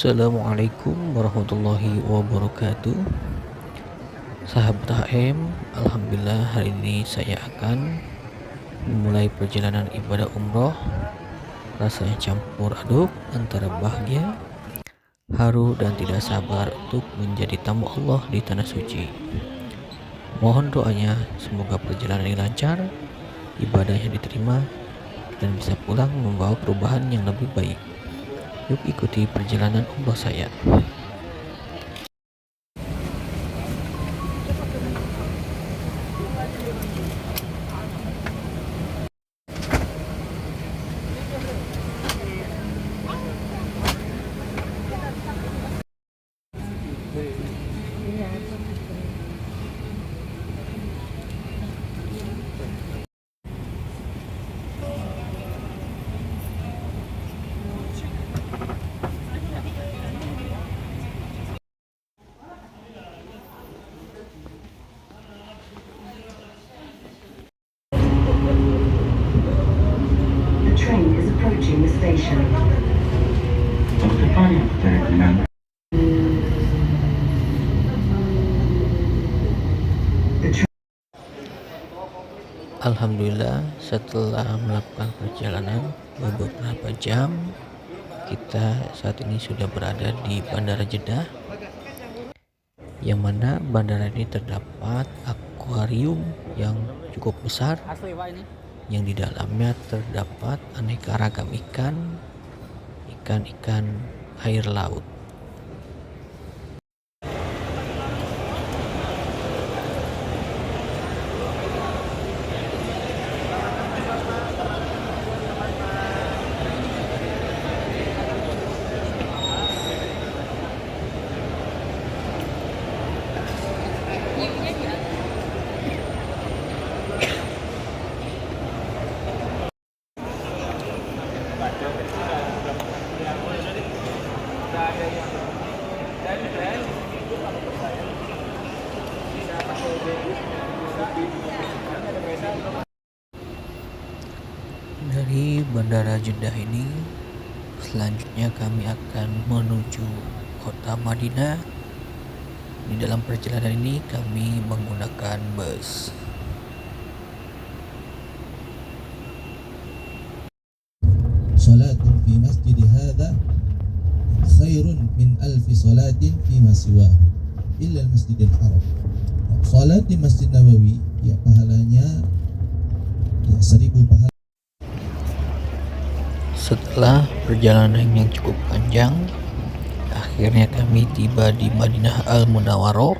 Assalamualaikum warahmatullahi wabarakatuh. Sahabat HM, alhamdulillah hari ini saya akan memulai perjalanan ibadah umroh. Rasanya campur aduk antara bahagia, haru, dan tidak sabar untuk menjadi tamu Allah di tanah suci. Mohon doanya semoga perjalanan ini lancar, ibadahnya diterima, dan bisa pulang membawa perubahan yang lebih baik. Yuk ikuti perjalanan umroh saya. The train is approaching the station. Alhamdulillah, setelah melakukan perjalanan beberapa jam, kita saat ini sudah berada di Bandara Jeddah, yang mana bandara ini terdapat akuarium yang cukup besar, yang di dalamnya terdapat aneka ragam ikan air laut. Dari Bandara Jeddah ini, selanjutnya kami akan menuju kota Madinah. Di dalam perjalanan ini kami menggunakan bus. Salatun fi masjid hadha khairun min alfi salatin fi ma siwahu illa al-masjidil haram. Salat di Masjid Nabawi ya pahalanya ya 1000 pahala. Setelah perjalanan yang cukup panjang, akhirnya kami tiba di Madinah Al-Munawwaroh,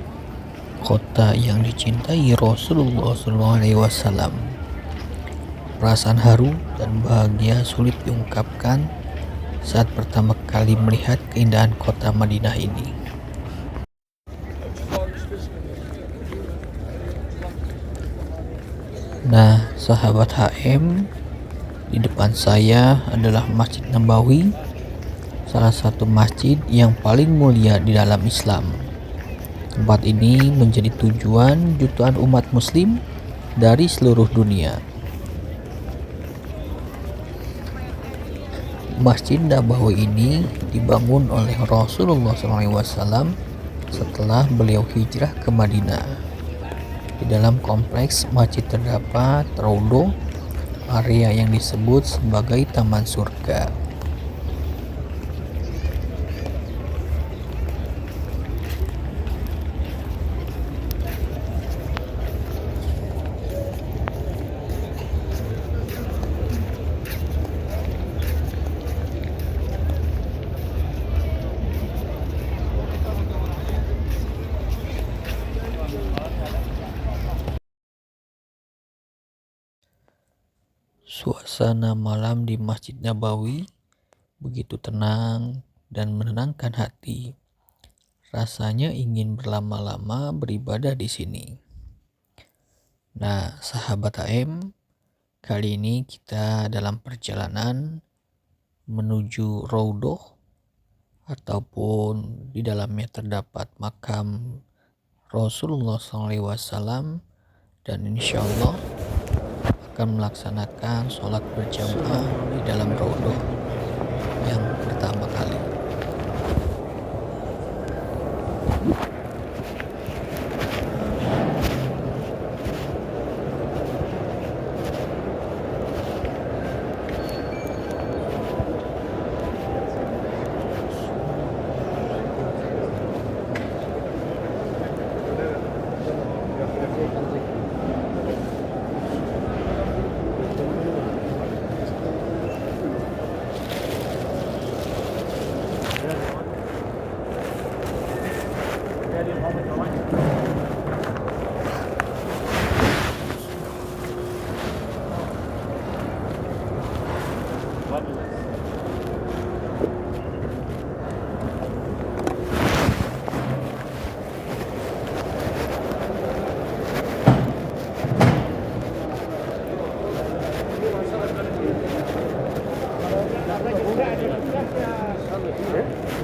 kota yang dicintai Rasulullah SAW. Perasaan haru dan bahagia sulit diungkapkan saat pertama kali melihat keindahan kota Madinah ini. Nah, sahabat HM, di depan saya adalah Masjid Nabawi, salah satu masjid yang paling mulia di dalam Islam. Tempat ini menjadi tujuan jutaan umat muslim dari seluruh dunia. Masjid Nabawi ini dibangun oleh Rasulullah SAW setelah beliau hijrah ke Madinah. Di dalam kompleks masjid terdapat raudhah, area yang disebut sebagai taman surga. Suasana malam di Masjid Nabawi begitu tenang dan menenangkan hati. Rasanya ingin berlama-lama beribadah di sini. Nah, sahabat AM, kali ini kita dalam perjalanan menuju Raudhah ataupun di dalamnya terdapat makam Rasulullah SAW, dan insya Allah akan melaksanakan sholat berjamaah di dalam Raudhah yang pertama kali.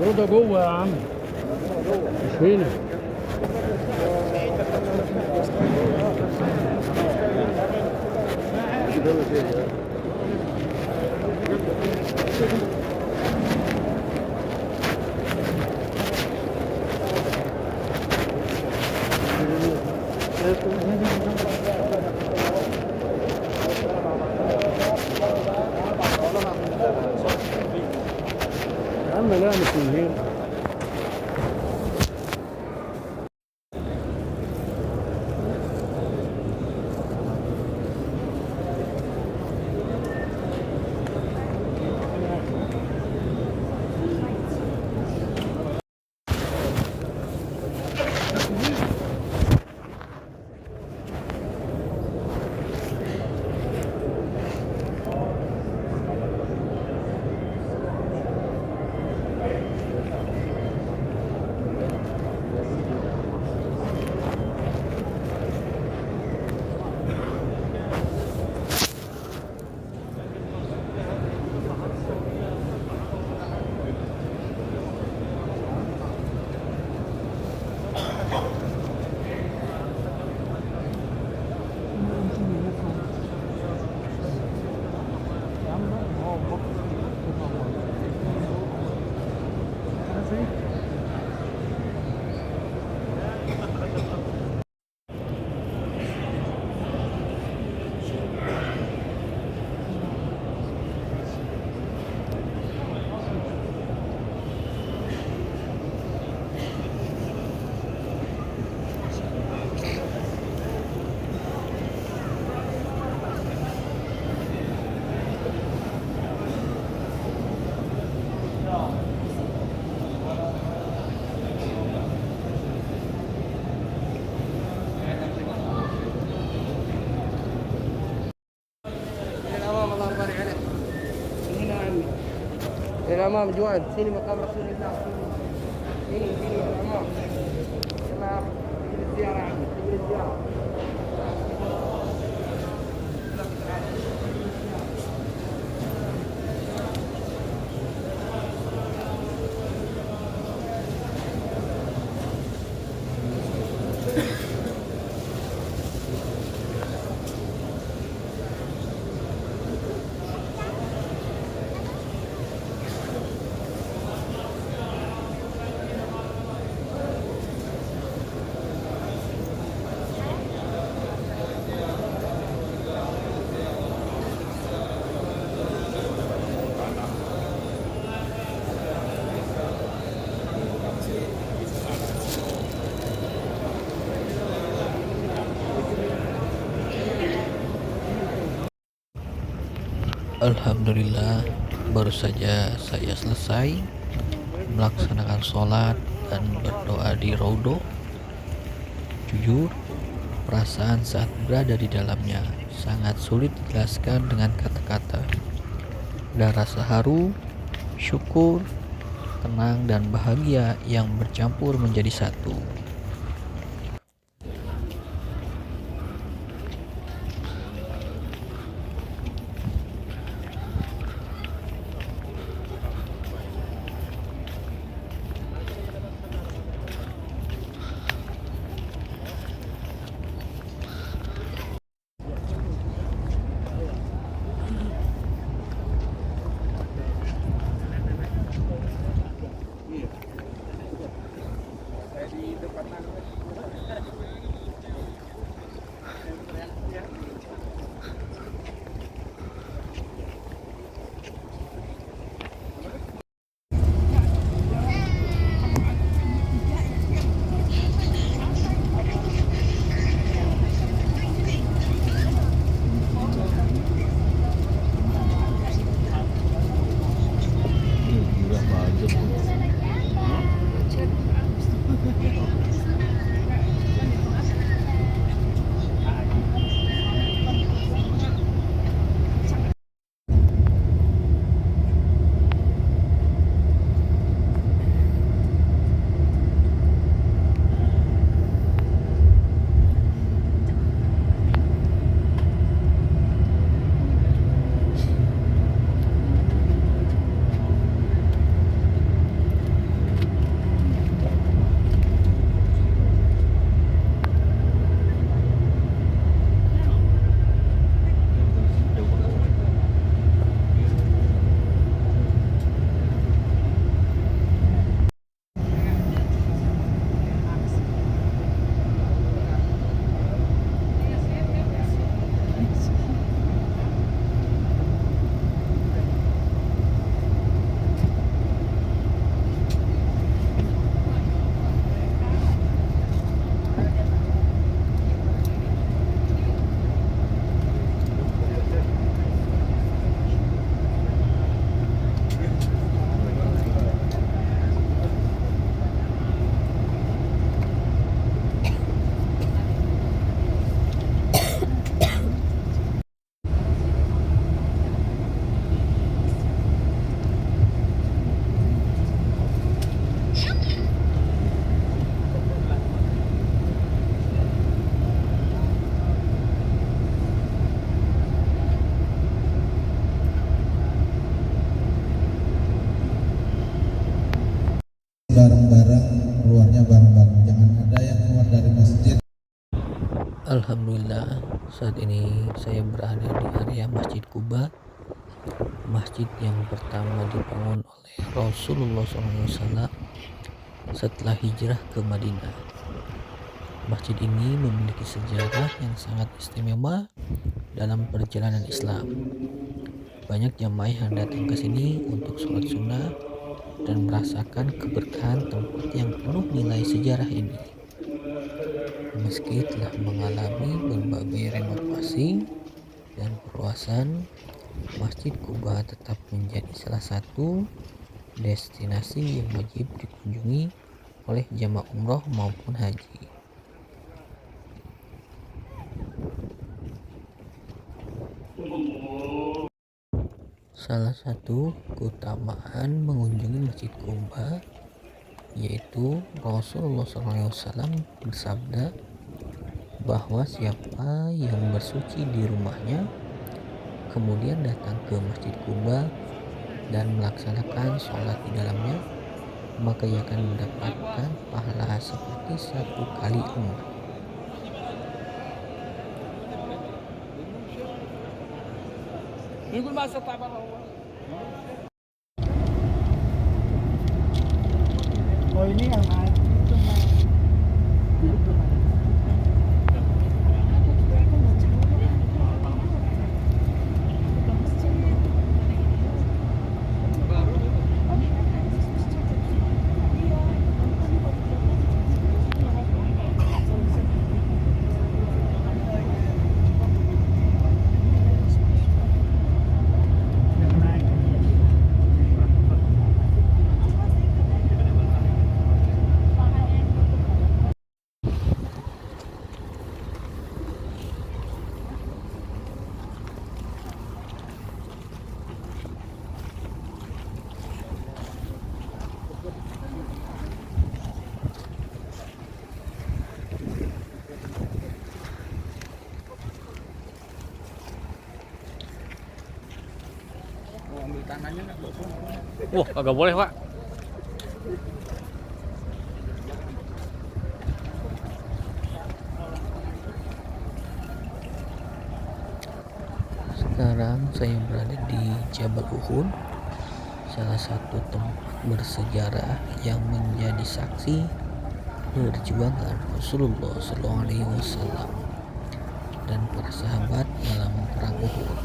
برضه جوه يا عم، مش هنا. يا عم لا مش من هنا. الأمام جواد سيني مقام رسول الله سيني الأمام تمام الزيارة عندي الزيارة Alhamdulillah, baru saja saya selesai melaksanakan sholat dan berdoa di Raudhah. Jujur, perasaan saat berada di dalamnya sangat sulit dijelaskan dengan kata-kata. Ada rasa haru, syukur, tenang, dan bahagia yang bercampur menjadi satu. Barang-barang, keluarnya barang-barang, jangan ada yang keluar dari masjid. Alhamdulillah, saat ini saya berada di area Masjid Quba, masjid yang pertama dibangun oleh Rasulullah SAW setelah hijrah ke Madinah. Masjid ini memiliki sejarah yang sangat istimewa dalam perjalanan Islam. Banyak jamaah yang datang ke sini untuk sholat sunnah dan merasakan keberkahan tempat yang penuh nilai sejarah ini. Meski telah mengalami berbagai renovasi dan perluasan, Masjid Quba tetap menjadi salah satu destinasi yang wajib dikunjungi oleh jamaah umroh maupun haji. Salah satu keutamaan mengunjungi Masjid Quba yaitu Rasulullah SAW bersabda bahwa siapa yang bersuci di rumahnya kemudian datang ke Masjid Quba dan melaksanakan sholat di dalamnya, maka ia akan mendapatkan pahala seperti 1 kali umrah. Oh ini yang naik itu Wah, kagak boleh, Pak. Sekarang saya berada di Jabal Uhud, salah satu tempat bersejarah yang menjadi saksi perjuangan Rasulullah SAW dan para sahabat dalam perang Uhud.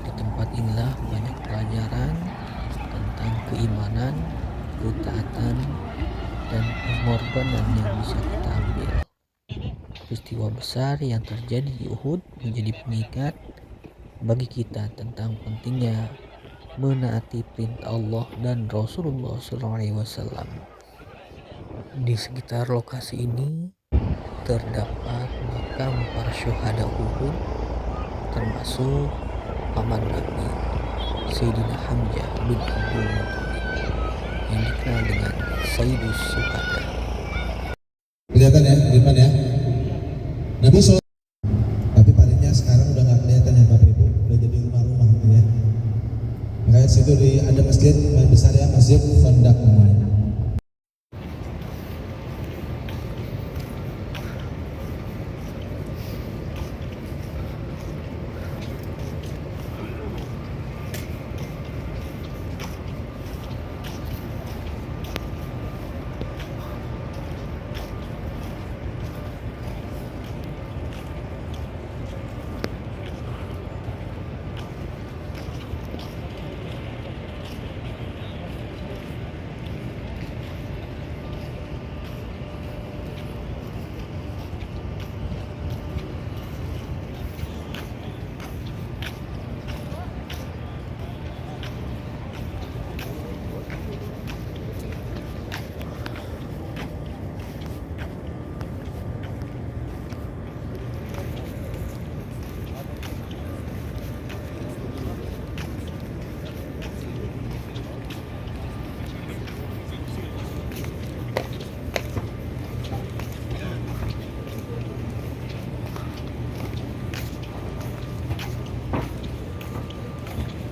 Di tempat inilah banyak pelajaran tentang keimanan, ketaatan, dan pengorbanan yang bisa kita ambil. Peristiwa besar yang terjadi di Uhud menjadi pengingat bagi kita tentang pentingnya menaati perintah Allah dan Rasulullah SAW. Di sekitar lokasi ini terdapat makam para syuhada Uhud, termasuk paman Nabi Sayyidina Hamzah bin Abdul Muthalib yang dikenal dengan Sayyidus Syuhada. Kelihatan ya, Firman ya. Nabi SAW, tapi palingnya sekarang udah nggak kelihatan ya Bapak Ibu, udah jadi rumah-rumah gitu ya. Makanya situ ada masjid besar ya, Masjid Khandaq namanya.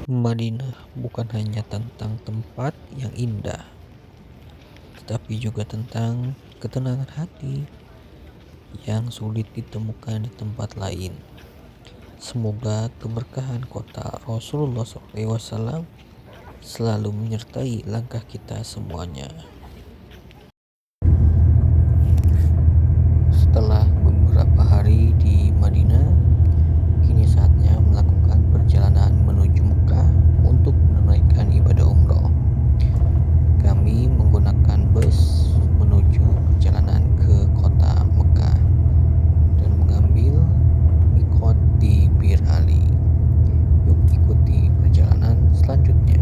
Madinah bukan hanya tentang tempat yang indah, tetapi juga tentang ketenangan hati yang sulit ditemukan di tempat lain. Semoga keberkahan kota Rasulullah SAW selalu menyertai langkah kita semuanya. Setelah beberapa hari di Madinah, kini saatnya melakukan perjalanan menuju Mekah untuk menunaikan ibadah umroh. Kami menggunakan bus menuju perjalanan ke kota Mekah dan mengambil miqat di Bir Ali. Yuk ikuti perjalanan selanjutnya.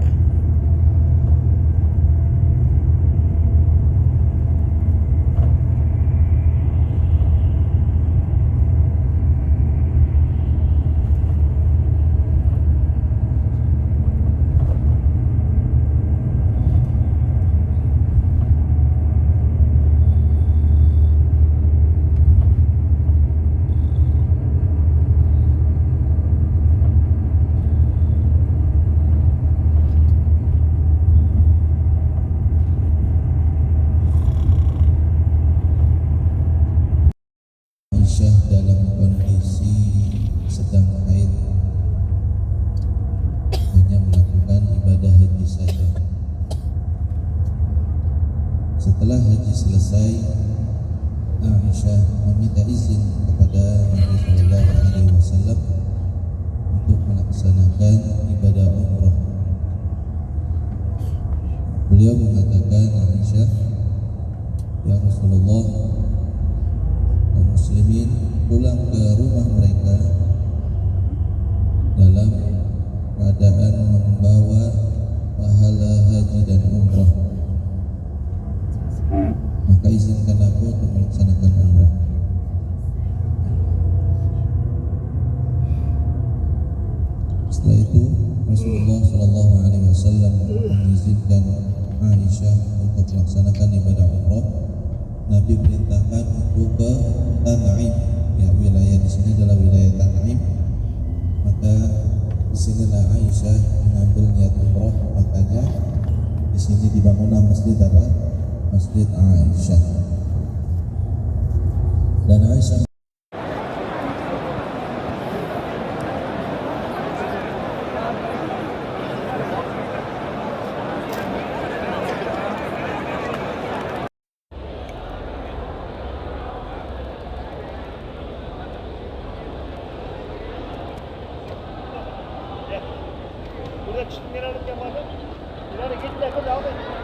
Aisyah dalam kondisi sedang haid hanya melakukan ibadah haji saja. Setelah haji selesai, Aisyah meminta izin kepada Nabi Shallallahu Alaihi Wasallam untuk melaksanakan ibadah umroh. Beliau mengatakan, Aisyah, ya Rasulullah, kaum muslimin pulang ke rumah mereka dalam keadaan membawa pahala haji dan umrah, maka izinkan aku untuk melaksanakan umrah. Setelah itu Rasulullah Shallallahu Alaihi Wasallam mengizinkan Aisyah untuk melaksanakan ibadah umrah. Nabi perintahkan untuk ke Tan'im, ya, wilayah di sini adalah wilayah Tan'im. Maka Disinilah Aisyah mengambil niat umrah, makanya di sini dibangunlah masjid apa? Masjid Aisyah. Dan Aisyah Burada çıkıp gelelim Kemal'e. İleri git de devam et.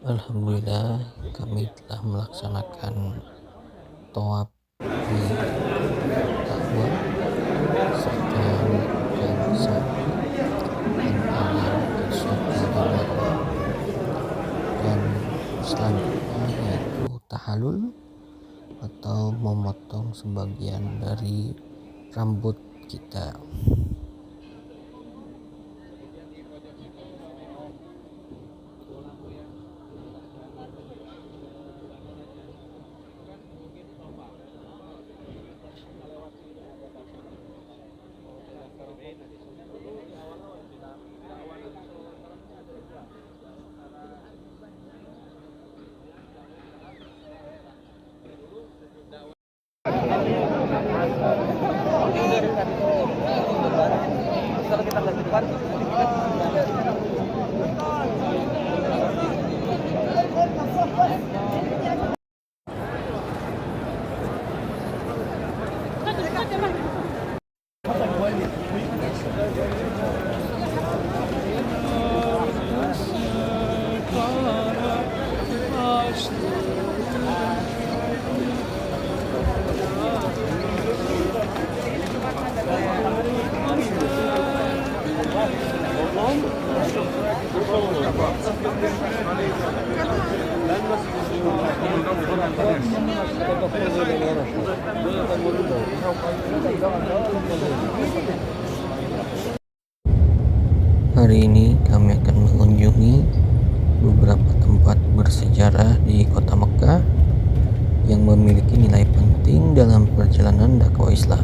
Alhamdulillah kami telah melaksanakan tawaf di Ka'bah serta melakukan sa'i antara Safa dan Marwah, dan selanjutnya yaitu tahallul atau memotong sebagian dari rambut kita. Hari ini kami akan mengunjungi beberapa tempat bersejarah di kota Mekah yang memiliki nilai penting dalam perjalanan dakwah Islam.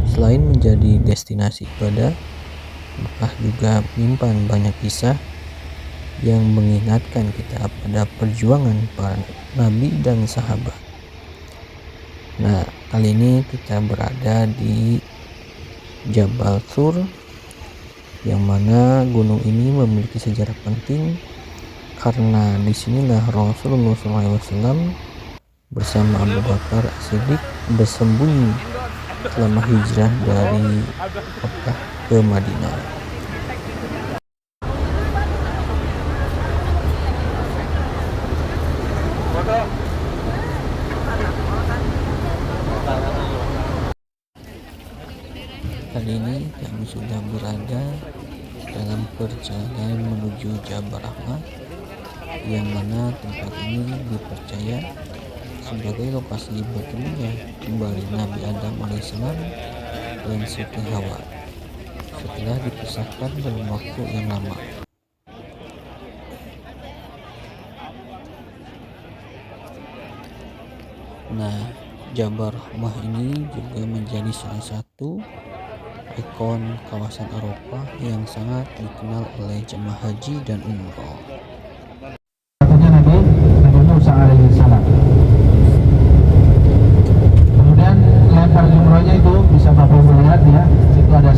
Selain menjadi destinasi ibadah, Mekah juga menyimpan banyak kisah yang mengingatkan kita pada perjuangan para nabi dan sahabat. Nah, kali ini kita berada di Jabal Sur, yang mana gunung ini memiliki sejarah penting karena disinilah Rasulullah SAW bersama Abu Bakar As-Siddiq bersembunyi selama hijrah dari Mekah ke Madinah. Kali ini kami sudah berada dalam perjalanan menuju Jabal Rahmah, yang mana tempat ini dipercaya sebagai lokasi bertemunya kembali Nabi Adam alaihissalam dan Siti Hawa setelah dipisahkan dalam waktu yang lama. Nah, Jabal Rahmah ini juga menjadi salah satu ikon kawasan Arafah yang sangat dikenal oleh jemaah haji dan umroh. Satunya Nabi Musa alaihi salam. Kemudian lempar jumrohnya itu bisa Bapak melihat ya, situ ada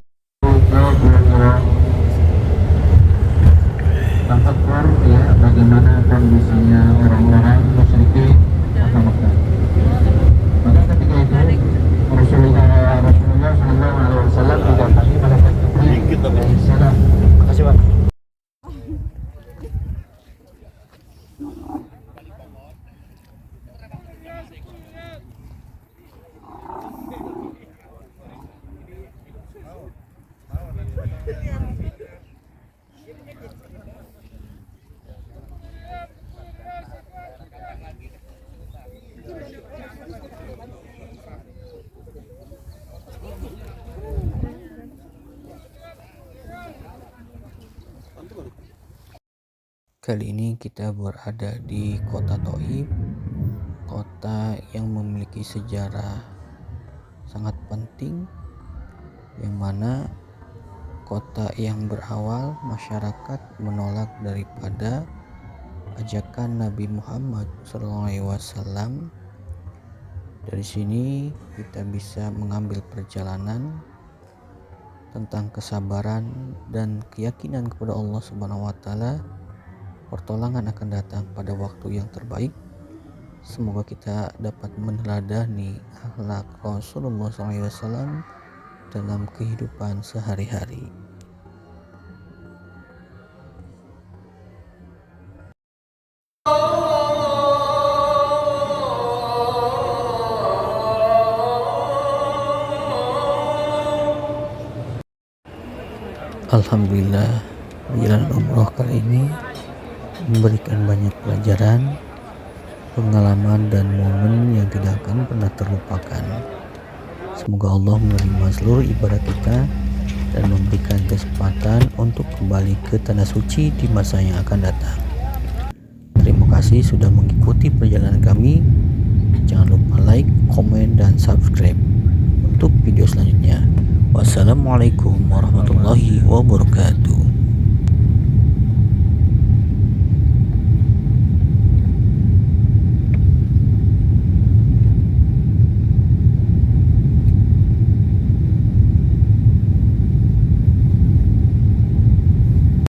tafakkur ya, bagaimana kondisinya orang-orang musyrikin Mekah. Maka ketika itu Rasulullah Sallallahu Alaihi Wasallam didatangi malaikat Jibril alaihi salam. Makasih Pak. Kali ini kita berada di kota Thaif, kota yang memiliki sejarah sangat penting, yang mana kota yang berawal masyarakat menolak daripada ajakan Nabi Muhammad SAW. Dari sini kita bisa mengambil perjalanan tentang kesabaran dan keyakinan kepada Allah Subhanahu wa taala. Pertolongan akan datang pada waktu yang terbaik. Semoga kita dapat meneladani akhlak Rasulullah SAW dalam kehidupan sehari-hari. Alhamdulillah, perjalanan umroh kali ini memberikan banyak pelajaran, pengalaman, dan momen yang tidak akan pernah terlupakan. Semoga Allah menerima seluruh ibadah kita dan memberikan kesempatan untuk kembali ke tanah suci di masa yang akan datang. Terima kasih sudah mengikuti perjalanan kami. Jangan lupa like, komen, dan subscribe untuk video selanjutnya. Wassalamualaikum warahmatullahi wabarakatuh.